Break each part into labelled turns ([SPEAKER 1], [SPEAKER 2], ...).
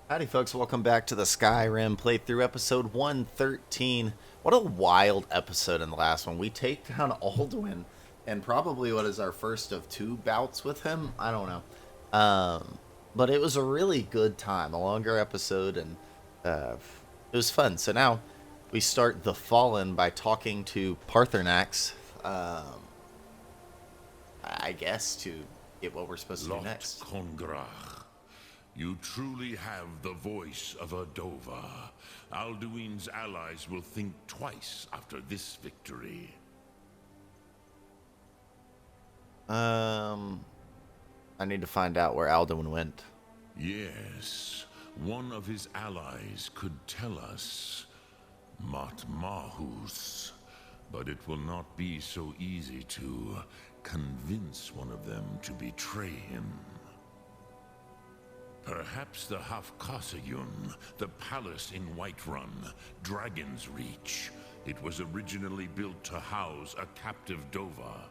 [SPEAKER 1] Howdy, folks. Welcome back to the Skyrim playthrough, episode 113. What a wild episode in the last one. We take down Alduin, and probably what is our first of two bouts with him? I don't know. But it was a really good time, a longer episode, and it was fun. So now we start The Fallen by talking to Parthenax, I guess, to get what we're supposed to do
[SPEAKER 2] Lot
[SPEAKER 1] next.
[SPEAKER 2] Kongrach, you truly have the voice of a Dova. Alduin's allies will think twice after this victory.
[SPEAKER 1] I need to find out where Alduin went.
[SPEAKER 2] Yes, one of his allies could tell us. Matmahus. But it will not be so easy to convince one of them to betray him. Perhaps the Hafkasayun, the palace in Whiterun, Dragon's Reach. It was originally built to house a captive Dova.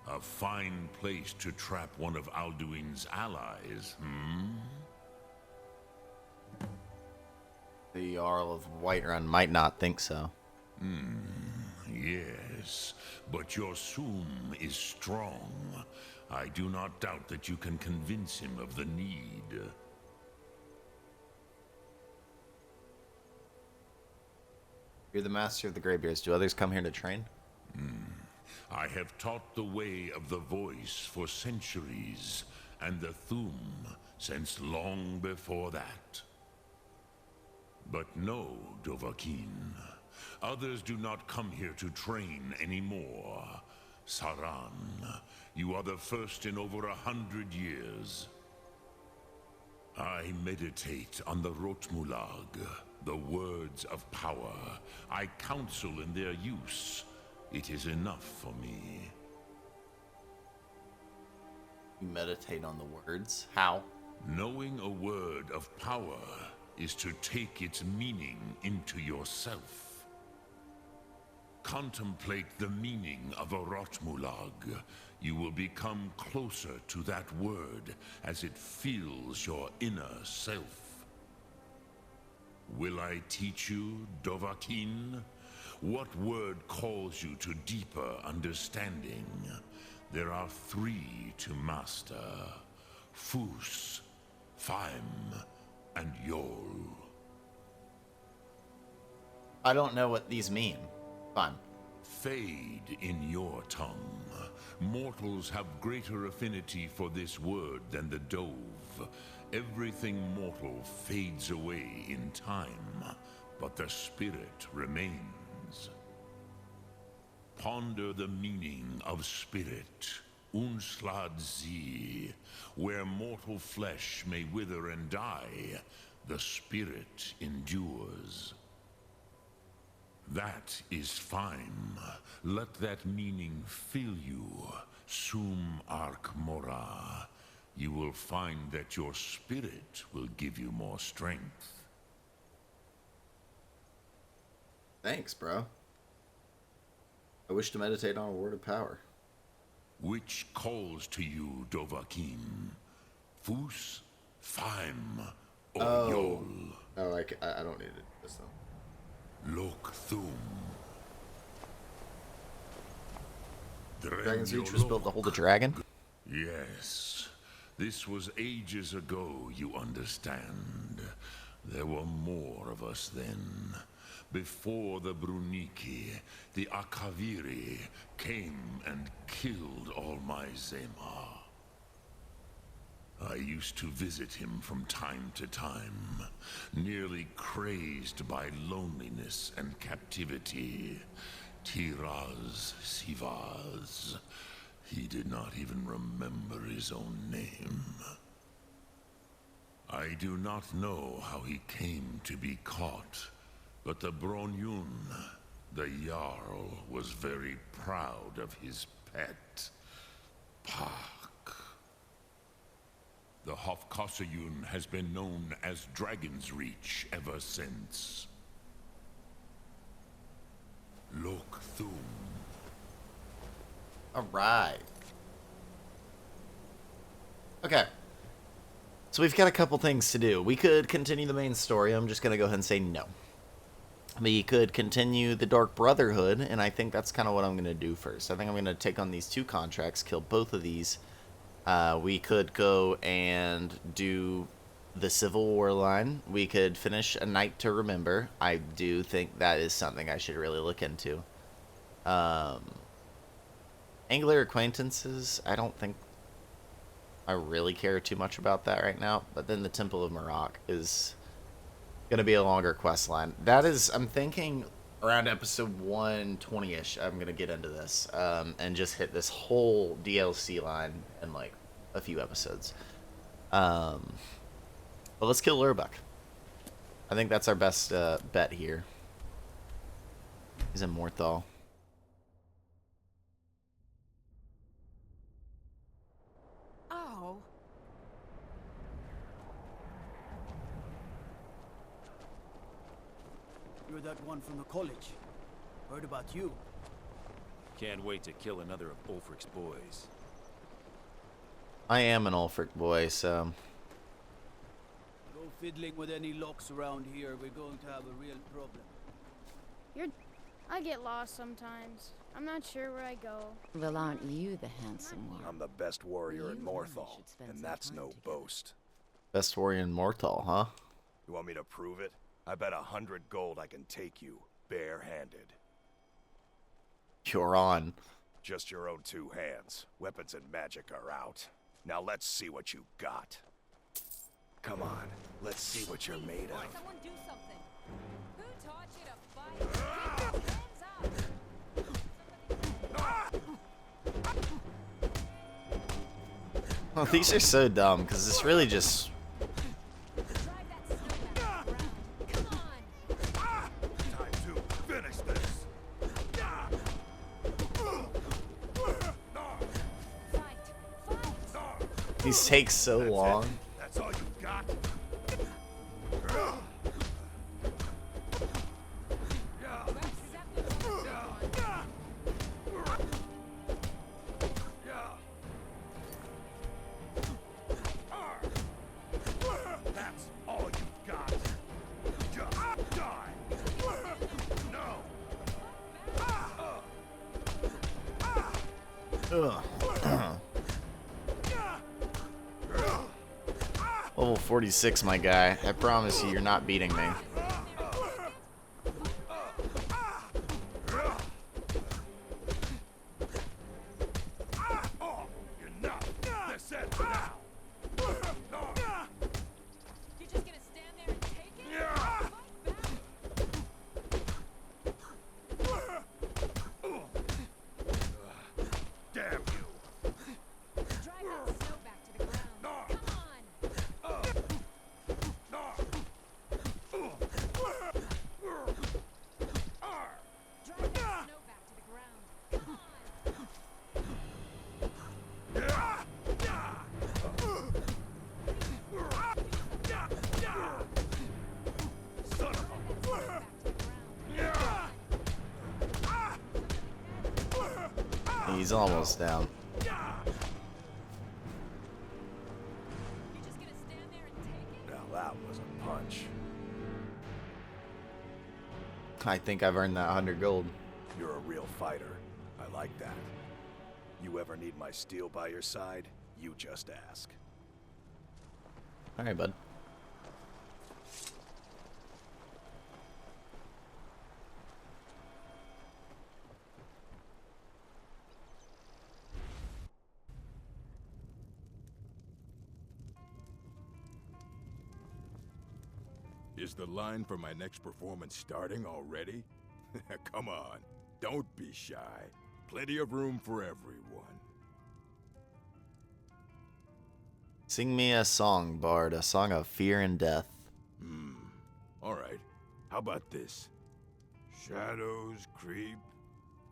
[SPEAKER 2] A fine place to trap one of Alduin's allies,
[SPEAKER 1] The Jarl of Whiterun might not think so.
[SPEAKER 2] Yes, but your Sum is strong. I do not doubt that you can convince him of the need.
[SPEAKER 1] You're the master of the Greybeards. Do others come here to train?
[SPEAKER 2] I have taught the way of the voice for centuries, and the Thum since long before that. But no, Dovahkiin. Others do not come here to train anymore. Saran, you are the first in over 100 years. I meditate on the Rotmulag, the words of power. I counsel in their use. It is enough for me.
[SPEAKER 1] You meditate on the words? How?
[SPEAKER 2] Knowing a word of power is to take its meaning into yourself. Contemplate the meaning of a Rotmulag. You will become closer to that word as it fills your inner self. Will I teach you, Dovahkiin? What word calls you to deeper understanding? There are three to master: Fus, Faim, and Yol.
[SPEAKER 1] I don't know what these mean. Fine.
[SPEAKER 2] Fade in your tongue. Mortals have greater affinity for this word than the Dove. Everything mortal fades away in time, but the spirit remains. Ponder the meaning of spirit, Unslad Zi. Where mortal flesh may wither and die, the spirit endures. That is fine. Let that meaning fill you, Sum Ark Mora. You will find that your spirit will give you more strength.
[SPEAKER 1] Thanks, bro. I wish to meditate on a word of power.
[SPEAKER 2] Which calls to you, Dovahkiin? Fus, Faim, or Yol?
[SPEAKER 1] Oh, I don't need it this time.
[SPEAKER 2] Lok Thum.
[SPEAKER 1] Dragon's Reach was built to hold a dragon?
[SPEAKER 2] Yes. This was ages ago, you understand. There were more of us then. Before the Bruniki, the Akaviri came and killed all my Zema. I used to visit him from time to time, nearly crazed by loneliness and captivity. Tiraz Sivaz. He did not even remember his own name. I do not know how he came to be caught, but the Bronyun, the Jarl, was very proud of his pet, Pak. The Hafkasayun has been known as Dragon's Reach ever since. Lok Thum.
[SPEAKER 1] Alright. Okay. So we've got a couple things to do. We could continue the main story. I'm just going to go ahead and say no. We could continue the Dark Brotherhood, and I think that's kind of what I'm going to do first. I think I'm going to take on these 2 contracts, kill both of these. We could go and do the Civil War line. We could finish A Night to Remember. I do think that is something I should really look into. Angler Acquaintances, I don't think I really care too much about that right now. But then the Temple of Marak is going to be a longer quest line. That is, I'm thinking around episode 120-ish, I'm going to get into this and just hit this whole DLC line in like a few episodes. But let's kill Lurbuck. I think that's our best bet here. He's in Morthal.
[SPEAKER 3] Oh.
[SPEAKER 4] You're that one from the college. Heard about you.
[SPEAKER 5] Can't wait to kill another of Ulfric's boys.
[SPEAKER 1] I am an Ulfric boy, so...
[SPEAKER 4] Go fiddling with any locks around here, we're going to have a real problem.
[SPEAKER 3] I get lost sometimes. I'm not sure where I go.
[SPEAKER 6] Well, aren't you the handsome one?
[SPEAKER 7] I'm the best warrior in
[SPEAKER 6] You
[SPEAKER 7] Morthal,
[SPEAKER 6] should spend
[SPEAKER 7] and
[SPEAKER 6] some
[SPEAKER 7] that's
[SPEAKER 6] time
[SPEAKER 7] no
[SPEAKER 6] together.
[SPEAKER 7] boast.
[SPEAKER 1] Best warrior in Morthal, huh?
[SPEAKER 7] You want me to prove it? I bet 100 gold I can take you, barehanded.
[SPEAKER 1] You're on.
[SPEAKER 7] Just your own 2 hands. Weapons and magic are out. Now let's see what you got. Come on, let's see what you're made of.
[SPEAKER 8] Someone do something. Who taught you to fight? Keep your hands up.
[SPEAKER 1] Well, these are so dumb, because it's really just...
[SPEAKER 8] Drive that snowman around. Come on.
[SPEAKER 7] Time to finish this.
[SPEAKER 8] Fight.
[SPEAKER 1] These take so
[SPEAKER 7] That's
[SPEAKER 1] long.
[SPEAKER 7] it? That's all you got? That's all you got. Just die. No.
[SPEAKER 1] Ugh. Level 46, my guy. I promise you, you're not beating me.
[SPEAKER 7] Oh, enough. This ends now.
[SPEAKER 8] You're just gonna stand there and take it? Fight back.
[SPEAKER 7] Damn you.
[SPEAKER 8] Drive that snow back to the ground. Come on. Drive that snow back to the ground. Come on.
[SPEAKER 7] Son of a...
[SPEAKER 8] Back to the ground.
[SPEAKER 1] He's almost down.
[SPEAKER 8] You're just gonna stand there and take it?
[SPEAKER 7] Now that was a punch.
[SPEAKER 1] I think I've earned that 100 gold.
[SPEAKER 7] You're a real fighter. I like that. You ever need my steel by your side, you just ask.
[SPEAKER 1] Alright, bud.
[SPEAKER 9] Is the line for my next performance starting already? Come on, don't be shy. Plenty of room for everyone.
[SPEAKER 1] Sing me a song, Bard. A song of fear and death.
[SPEAKER 9] All right, how about this? Shadows creep,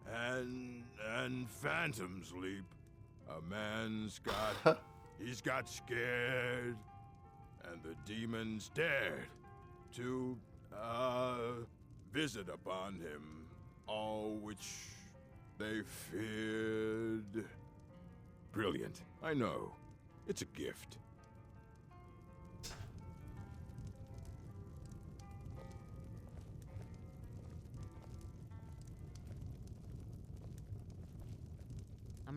[SPEAKER 9] and phantoms leap. A man's got, he's got scared, and the demons dared to, visit upon him all which they feared. Brilliant, I know. It's a gift.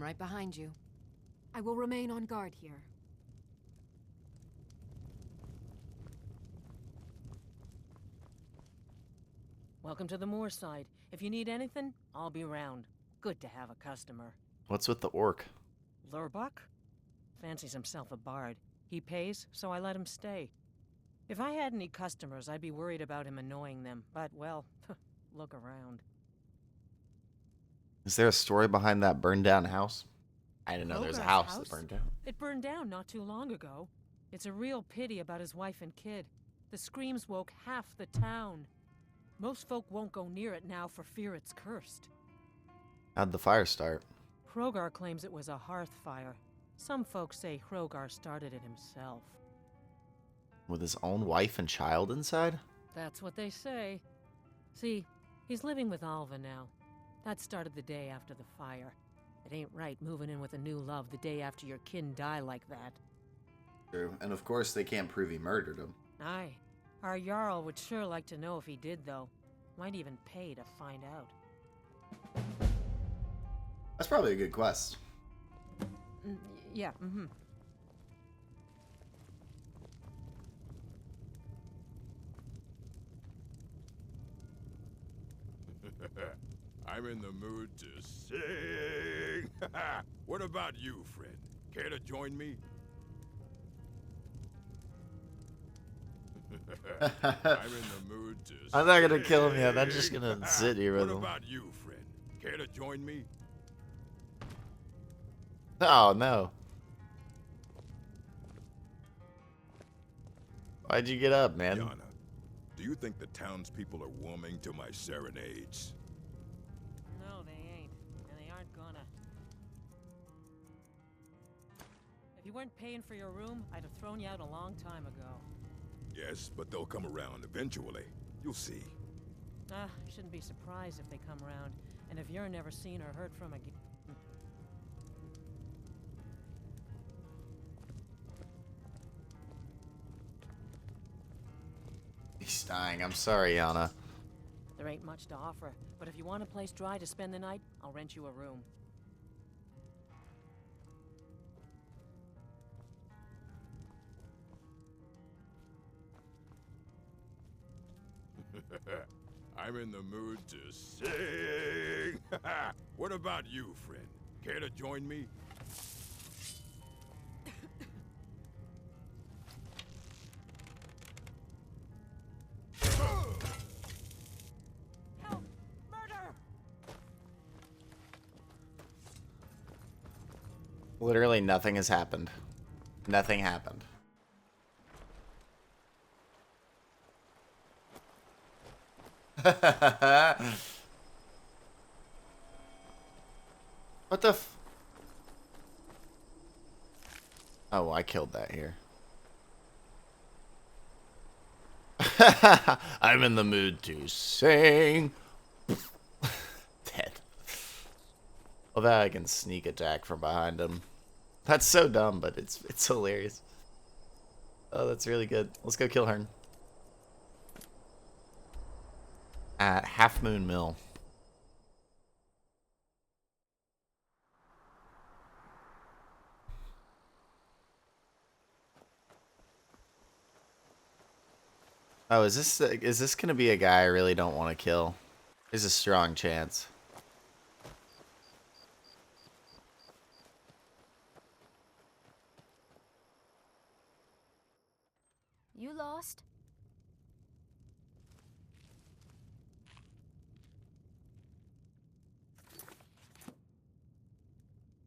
[SPEAKER 8] right behind you. I will remain on guard here.
[SPEAKER 10] Welcome to the Moorside. If you need anything, I'll be around. Good to have a customer.
[SPEAKER 1] What's with the orc?
[SPEAKER 10] Lurbuck? Fancies himself a bard. He pays, so I let him stay. If I had any customers, I'd be worried about him annoying them. But, well, look around.
[SPEAKER 1] Is there a story behind that burned down house? I didn't know there was a
[SPEAKER 10] Krogar's
[SPEAKER 1] house that burned down.
[SPEAKER 10] It burned down not too long ago. It's a real pity about his wife and kid. The screams woke half the town. Most folk won't go near it now for fear it's cursed.
[SPEAKER 1] How'd the fire start?
[SPEAKER 10] Krogar claims it was a hearth fire. Some folks say Krogar started it himself.
[SPEAKER 1] With his own wife and child inside?
[SPEAKER 10] That's what they say. See, he's living with Alva now. That started the day after the fire. It ain't right moving in with a new love the day after your kin die like that.
[SPEAKER 1] True, and of course they can't prove he murdered him.
[SPEAKER 10] Aye. Our Jarl would sure like to know if he did, though. Might even pay to find out.
[SPEAKER 1] That's probably a good quest.
[SPEAKER 10] Yeah, mm-hmm.
[SPEAKER 9] I'm in the mood to sing. What about you, friend? Care to join me? I'm in the mood to
[SPEAKER 1] I'm not gonna kill him yet. I'm just gonna sit here with him.
[SPEAKER 9] What about you, friend? Care to join me?
[SPEAKER 1] Oh, no. Why'd you get up, man?
[SPEAKER 9] Yana, do you think the townspeople are warming to my serenades?
[SPEAKER 10] No, they ain't. And they aren't gonna. If you weren't paying for your room, I'd have thrown you out a long time ago.
[SPEAKER 9] Yes, but they'll come around eventually. You'll see.
[SPEAKER 10] Shouldn't be surprised if they come around. And if you're never seen or heard from again.
[SPEAKER 1] He's dying. I'm sorry, Yana.
[SPEAKER 10] There ain't much to offer, but if you want a place dry to spend the night, I'll rent you a room.
[SPEAKER 9] I'm in the mood to sing. What about you, friend? Care to join me?
[SPEAKER 10] Help! Murder!
[SPEAKER 1] Literally nothing has happened. Nothing happened. What the f... Oh, I killed that here. I'm in the mood to sing. Dead. Well, that I can sneak attack from behind him. That's so dumb, but it's hilarious. Oh, that's really good. Let's go kill Hearn. At Half Moon Mill. Oh, is this gonna be a guy I really don't want to kill? There's a strong chance.
[SPEAKER 8] You lost?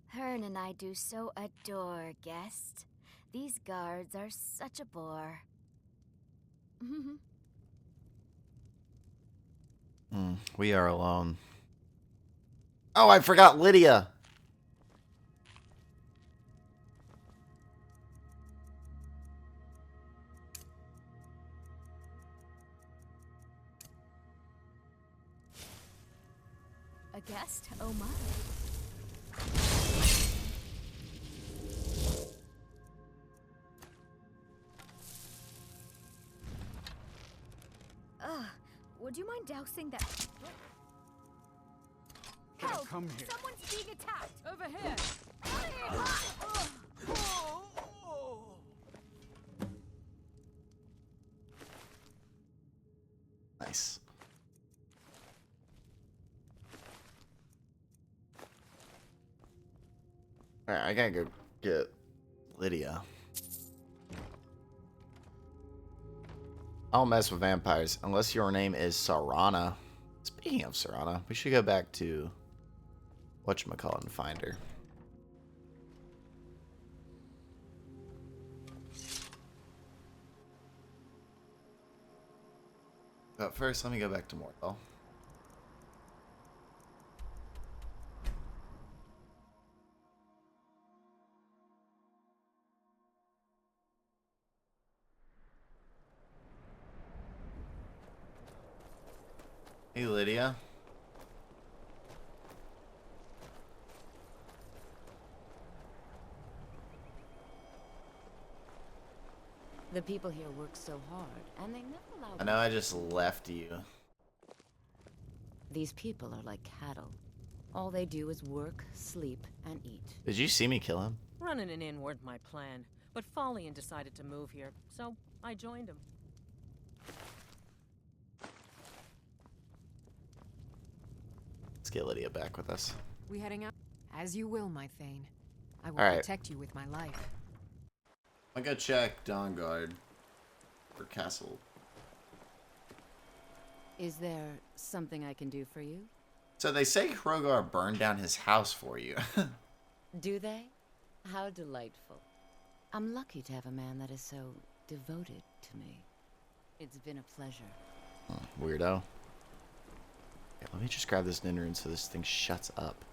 [SPEAKER 8] Hearn and I do so adore guests. These guards are such a bore.
[SPEAKER 1] We are alone. Oh, I forgot Lydia.
[SPEAKER 8] A guest? Oh my. Would you mind dousing that? Help! Help!
[SPEAKER 9] come here.
[SPEAKER 8] Someone's being attacked!
[SPEAKER 10] Over here!
[SPEAKER 1] Nice. Alright, I gotta go get Lydia. I don't mess with vampires unless your name is Sarana. Speaking of Sarana, we should go back to whatchamacallit and find her. But first, let me go back to Morthal. Hey, Lydia.
[SPEAKER 6] The people here work so hard, and they never allow...
[SPEAKER 1] I know I just left you.
[SPEAKER 6] These people are like cattle. All they do is work, sleep, and eat.
[SPEAKER 1] Did you see me kill him?
[SPEAKER 10] Running an inn weren't my plan, but Follian decided to move here, so I joined him.
[SPEAKER 1] Let's get Lydia back with us.
[SPEAKER 11] We heading out? As you will, my Thane. I will
[SPEAKER 1] All right.
[SPEAKER 11] protect you with my life.
[SPEAKER 1] I'll go check Dawnguard for Castle.
[SPEAKER 6] Is there something I can do for you?
[SPEAKER 1] So they say Hrogar burned down his house for you.
[SPEAKER 6] Do they? How delightful. I'm lucky to have a man that is so devoted to me. It's been a pleasure.
[SPEAKER 1] Oh, weirdo. Okay, let me just grab this Ninrin so this thing shuts up.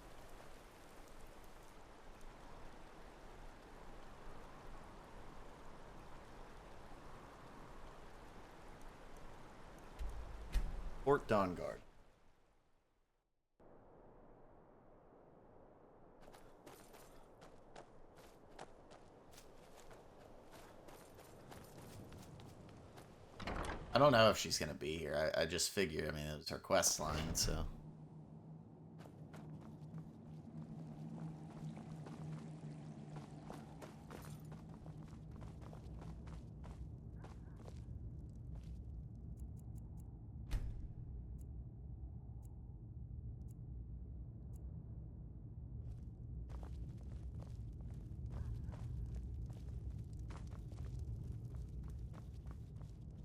[SPEAKER 1] Fort Dawnguard. I don't know if she's gonna be here. I just figured, I mean, it was her quest line, so.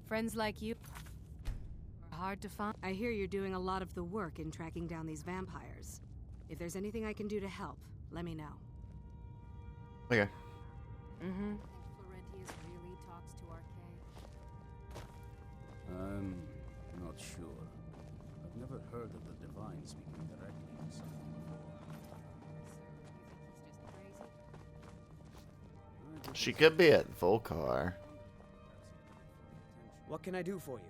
[SPEAKER 11] Friends like you are hard to find. I hear you're doing a lot of the work in tracking down these vampires. If there's anything I can do to help, let me know.
[SPEAKER 1] Okay.
[SPEAKER 11] Mm-hmm. Florentius really talks to Arcade?
[SPEAKER 4] I'm not sure. I've never heard of the Divine speaking directly to someone before.
[SPEAKER 1] She could be at Volcar.
[SPEAKER 4] What can I do for you?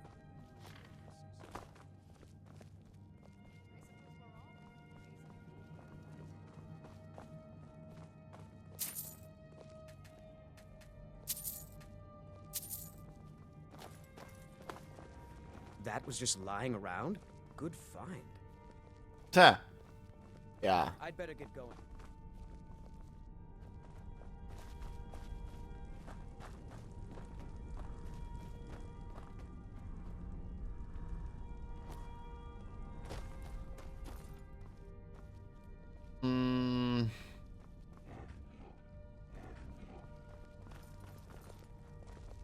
[SPEAKER 4] That was just lying around? Good find.
[SPEAKER 1] Huh. Yeah.
[SPEAKER 4] I'd better get going.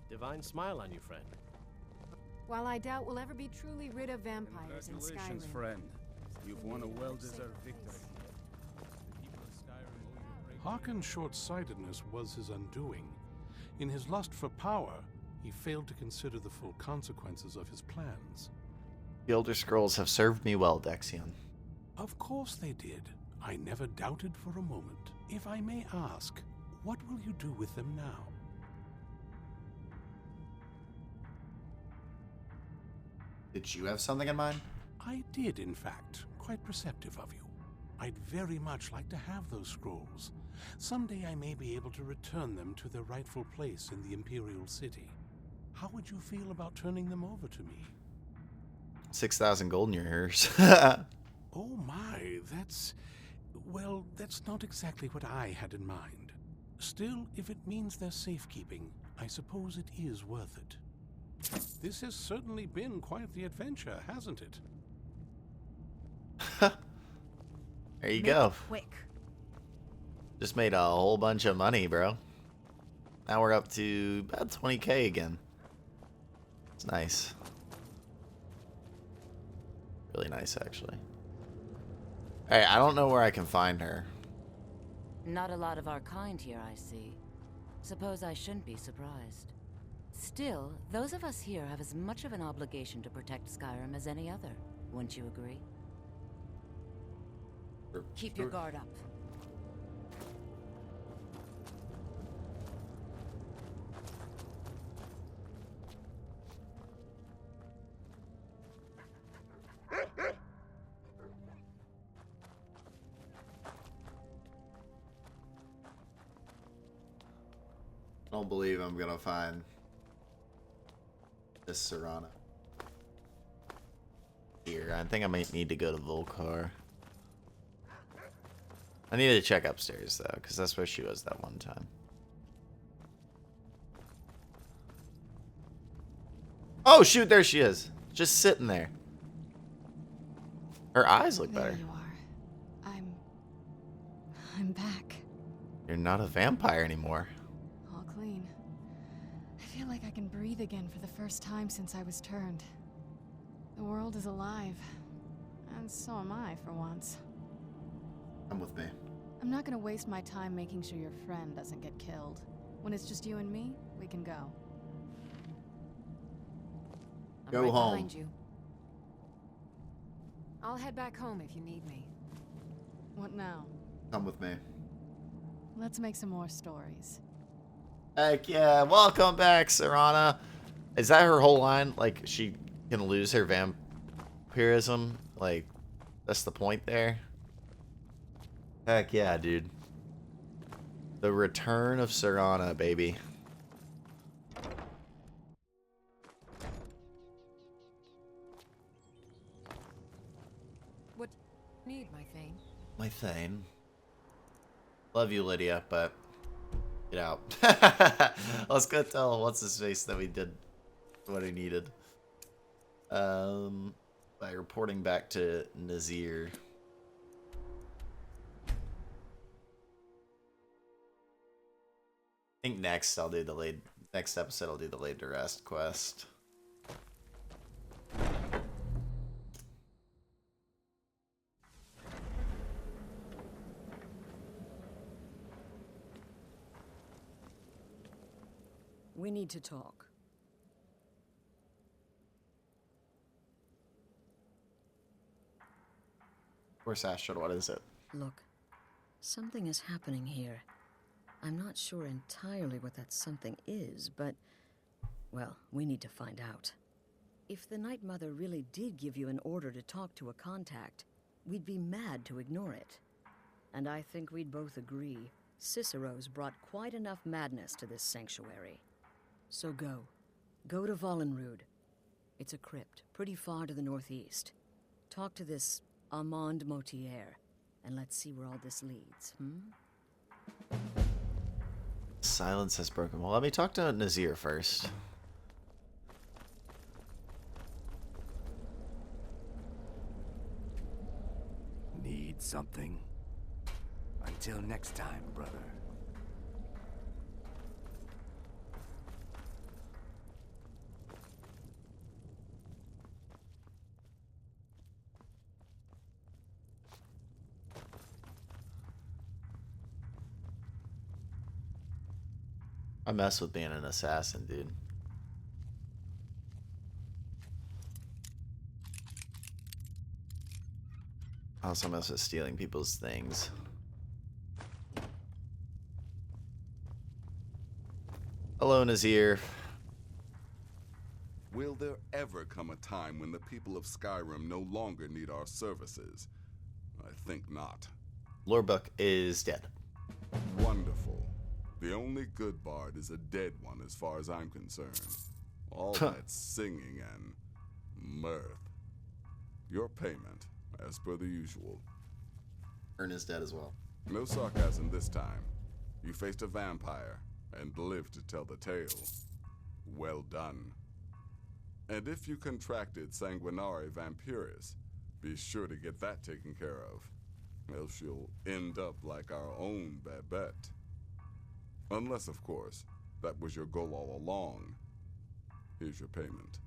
[SPEAKER 5] Divine smile on you, friend.
[SPEAKER 11] While I doubt we'll ever be truly rid of vampires in
[SPEAKER 4] Congratulations,
[SPEAKER 11] Skyrim.
[SPEAKER 4] friend. You've won a well-deserved victory. The people of Skyrim owe you a great
[SPEAKER 12] Harkon's short-sightedness was his undoing. In his lust for power, he failed to consider the full consequences of his plans.
[SPEAKER 1] The Elder Scrolls have served me well, Dexion.
[SPEAKER 12] Of course they did. I never doubted for a moment. If I may ask, what will you do with them now?
[SPEAKER 1] Did you have something in mind?
[SPEAKER 12] I did, in fact. Quite perceptive of you. I'd very much like to have those scrolls. Someday I may be able to return them to their rightful place in the Imperial City. How would you feel about turning them over to me?
[SPEAKER 1] 6,000 gold in your ears.
[SPEAKER 12] Oh my, well, that's not exactly what I had in mind. Still, if it means their safekeeping, I suppose it is worth it. This has certainly been quite the adventure, hasn't it?
[SPEAKER 1] There you
[SPEAKER 11] Make
[SPEAKER 1] go.
[SPEAKER 11] it quick.
[SPEAKER 1] Just made a whole bunch of money, bro. Now we're up to about 20k again. It's nice. Really nice, actually. Hey, I don't know where I can find her.
[SPEAKER 6] Not a lot of our kind here, I see. Suppose I shouldn't be surprised. Still, those of us here have as much of an obligation to protect Skyrim as any other. Wouldn't you agree? Keep your guard up.
[SPEAKER 1] I don't believe I'm gonna find this Serana here. I think I might need to go to Volcar. I need to check upstairs though, because that's where she was that one time. Oh shoot, there she is. Just sitting there. Her eyes look better.
[SPEAKER 11] There you are. I'm back.
[SPEAKER 1] You're not a vampire anymore.
[SPEAKER 11] All clean. I feel like I can breathe again for the first time since I was turned. The world is alive. And so am I, for once.
[SPEAKER 1] Come with me.
[SPEAKER 11] I'm not gonna waste my time making sure your friend doesn't get killed. When it's just you and me, we can go.
[SPEAKER 6] I'm
[SPEAKER 1] Go
[SPEAKER 6] right
[SPEAKER 1] home.
[SPEAKER 6] behind you.
[SPEAKER 13] I'll head back home if you need me.
[SPEAKER 11] What now?
[SPEAKER 1] Come with me.
[SPEAKER 11] Let's make some more stories.
[SPEAKER 1] Heck yeah. Welcome back, Serana. Is that her whole line? Like, she can lose her vampirism? Like, that's the point there? Heck yeah, dude. The return of Serana, baby.
[SPEAKER 13] What need, my Thane?
[SPEAKER 1] My Thane. Love you, Lydia, but get out. Let's go tell what's his face that we did what he needed. By reporting back to Nazir. I think next episode I'll do the laid to rest quest.
[SPEAKER 10] We need to talk.
[SPEAKER 1] Of course, Astrid, what is it?
[SPEAKER 10] Look, something is happening here. I'm not sure entirely what that something is, but, well, we need to find out. If the Night Mother really did give you an order to talk to a contact, we'd be mad to ignore it. And I think we'd both agree, Cicero's brought quite enough madness to this sanctuary. So go. Go to Vollenrude. It's a crypt, pretty far to the northeast. Talk to this Armand Motier, and let's see where all this leads,
[SPEAKER 1] Silence has broken. Well, let me talk to Nazir first.
[SPEAKER 7] Need something? Until next time, brother.
[SPEAKER 1] I mess with being an assassin, dude. I also mess with stealing people's things. Hello, Nazir.
[SPEAKER 14] Will there ever come a time when the people of Skyrim no longer need our services? I think not.
[SPEAKER 1] Lorebook is dead.
[SPEAKER 14] Wonderful. The only good bard is a dead one as far as I'm concerned. All that singing and mirth. Your payment, as per the usual.
[SPEAKER 1] Ern is dead as well.
[SPEAKER 14] No sarcasm this time. You faced a vampire and lived to tell the tale. Well done. And if you contracted Sanguinare Vampiris, be sure to get that taken care of, else you'll end up like our own Babette. Unless, of course, that was your goal all along. Here's your payment.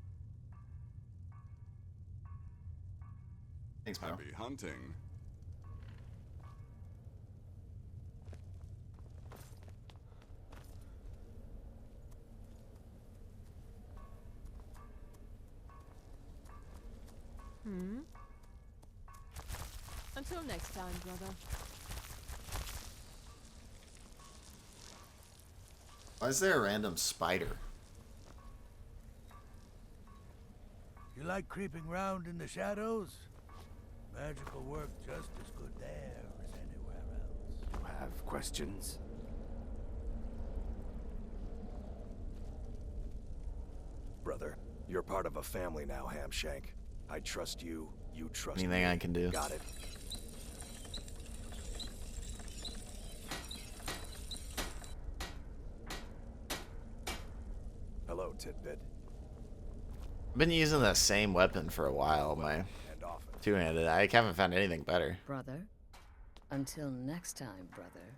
[SPEAKER 1] Thanks, Milo.
[SPEAKER 14] Happy hunting.
[SPEAKER 13] Until next time, brother.
[SPEAKER 1] Why is there a random spider?
[SPEAKER 4] You like creeping round in the shadows? Magical work just as good there as anywhere else.
[SPEAKER 7] You have questions? Brother, you're part of a family now, Hamshank. I trust you, you trust me.
[SPEAKER 1] Anything I can do.
[SPEAKER 7] Got it. Hello, Tidbit.
[SPEAKER 1] I've been using the same weapon for a while, my two-handed. I haven't found anything better.
[SPEAKER 10] Brother. Until next time, brother.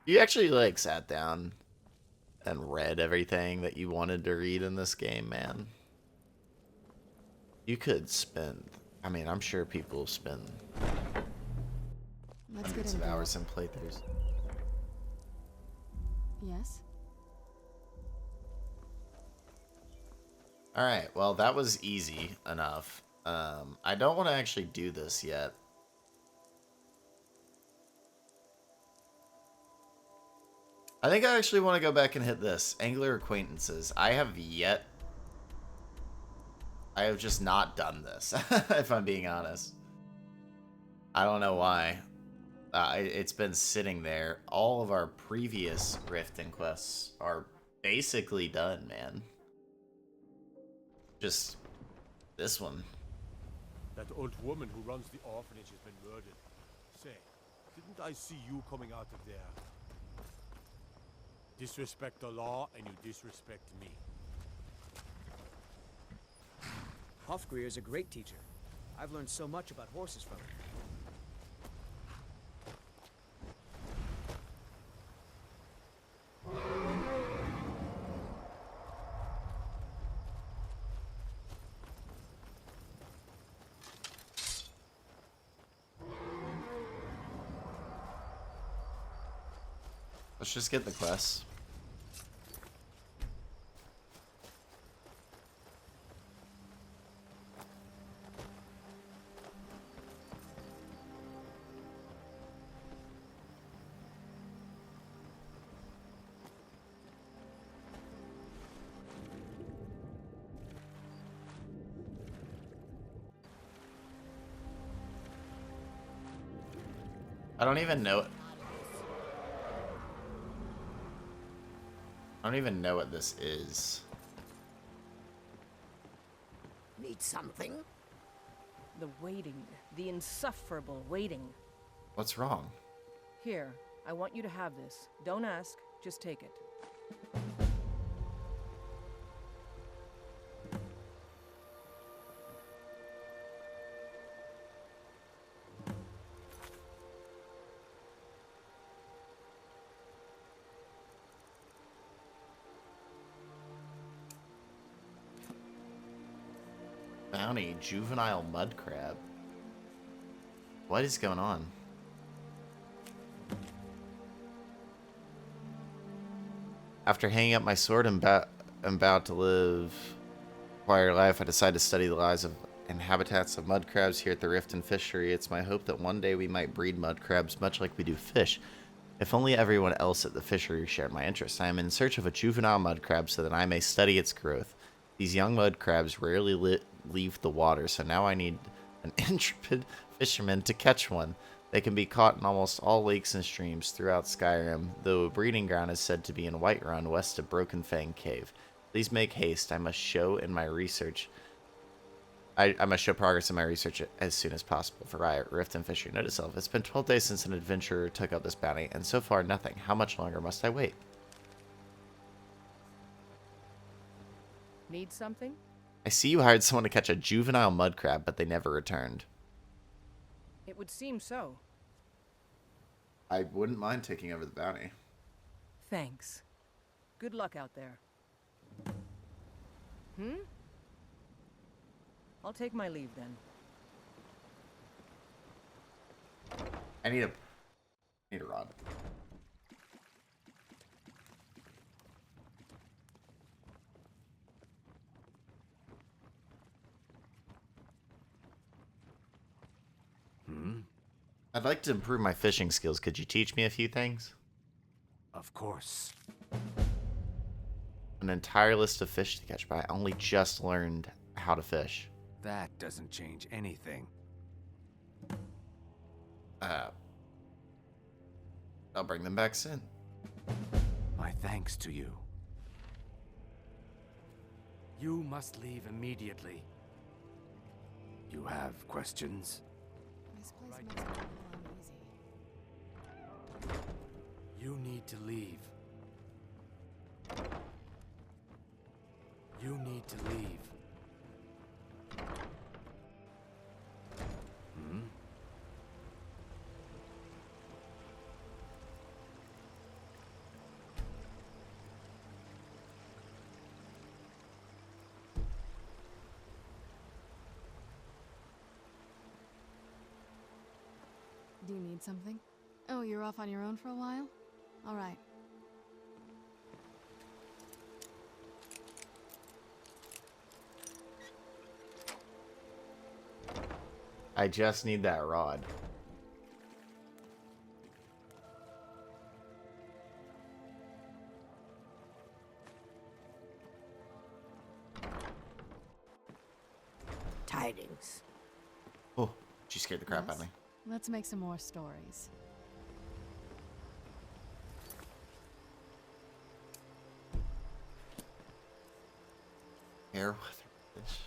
[SPEAKER 1] You actually, like, sat down and read everything that you wanted to read in this game, man. You could spend... I mean, I'm sure people spend hundreds of hours in playthroughs.
[SPEAKER 13] Yes?
[SPEAKER 1] Alright, well, that was easy enough. I don't want to actually do this yet. I think I actually want to go back and hit this. Angler Acquaintances. I have just not done this, if I'm being honest. I don't know why. It's been sitting there. All of our previous Rift and quests are basically done, man. Just this one.
[SPEAKER 15] That old woman who runs the orphanage has been murdered. Say, didn't I see you coming out of there? Disrespect the law and you disrespect me.
[SPEAKER 16] Hofgreer's a great teacher. I've learned so much about horses from him.
[SPEAKER 1] Let's just get the quests. I don't even know. I don't even know what this is.
[SPEAKER 17] Need something? The waiting. The insufferable waiting.
[SPEAKER 1] What's wrong?
[SPEAKER 17] Here, I want you to have this. Don't ask, just take it.
[SPEAKER 1] Bounty, juvenile mud crab. What is going on? After hanging up my sword and about to live a quiet life, I decided to study the lives of and habitats of mud crabs here at the Rift and Fishery. It's my hope that one day we might breed mud crabs much like we do fish. If only everyone else at the fishery shared my interest. I am in search of a juvenile mud crab so that I may study its growth. These young mud crabs rarely leave the water, so now I need an intrepid fisherman to catch one. They can be caught in almost all lakes and streams throughout Skyrim, though a breeding ground is said to be in Whiterun, west of Broken Fang Cave. Please make haste. I must show in my research. I must show progress in my research as soon as possible. For Riot, Rift, and Fishery. Note to self. It's been 12 days since an adventurer took out this bounty, and so far nothing. How much longer must I wait?
[SPEAKER 17] Need something?
[SPEAKER 1] I see you hired someone to catch a juvenile mud crab, but they never returned.
[SPEAKER 17] It would seem so.
[SPEAKER 1] I wouldn't mind taking over the bounty.
[SPEAKER 17] Thanks. Good luck out there. I'll take my leave then.
[SPEAKER 1] I need a rod. I'd like to improve my fishing skills. Could you teach me a few things?
[SPEAKER 12] Of course.
[SPEAKER 1] An entire list of fish to catch, but I only just learned how to fish.
[SPEAKER 18] That doesn't change anything.
[SPEAKER 1] I'll bring them back soon.
[SPEAKER 18] My thanks to you. You must leave immediately. You have questions?
[SPEAKER 13] This place makes me feel uneasy.
[SPEAKER 18] You need to leave. You need to leave.
[SPEAKER 13] Do you need something? Oh, you're off on your own for a while? All right.
[SPEAKER 1] I just need that rod.
[SPEAKER 17] Tidings.
[SPEAKER 1] Oh, she scared the crap out of me.
[SPEAKER 13] Let's make some more stories.
[SPEAKER 1] Air fish.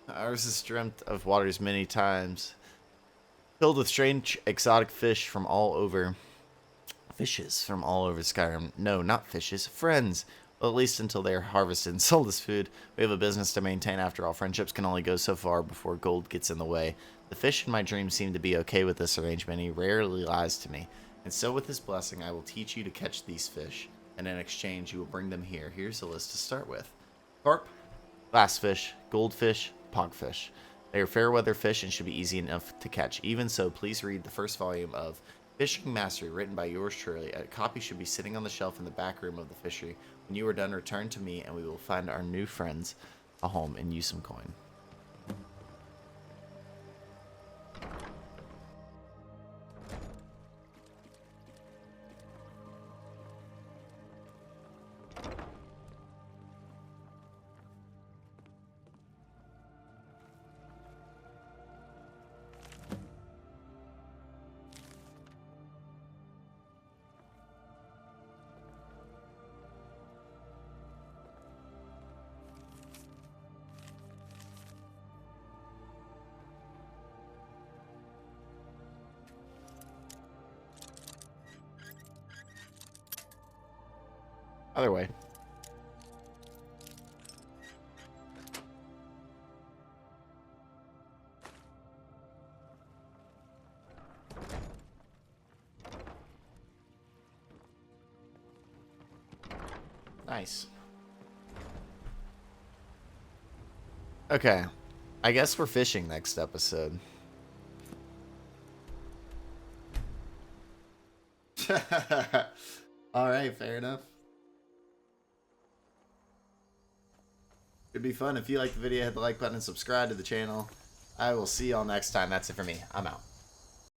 [SPEAKER 1] Ours has dreamt of waters many times, filled with strange exotic fish from all over. Fishes from all over Skyrim. No, not fishes, friends. Well, at least until they are harvested and sold as food. We have a business to maintain after all. Friendships can only go so far before gold gets in the way. The fish in my dreams seem to be okay with this arrangement. He rarely lies to me. And so with his blessing, I will teach you to catch these fish. And in exchange, you will bring them here. Here's a list to start with. Carp, glassfish, goldfish, pogfish. They are fair weather fish and should be easy enough to catch. Even so, please read the first volume of Fishing Mastery, written by yours truly. A copy should be sitting on the shelf in the back room of the fishery. When you are done, return to me, and we will find our new friends a home and use some coin. Either way. Nice. Okay. I guess we're fishing next episode. Alright, fair enough. It'd be fun. If you liked the video, hit the like button and subscribe to the channel. I will see y'all next time. That's it for me. I'm out.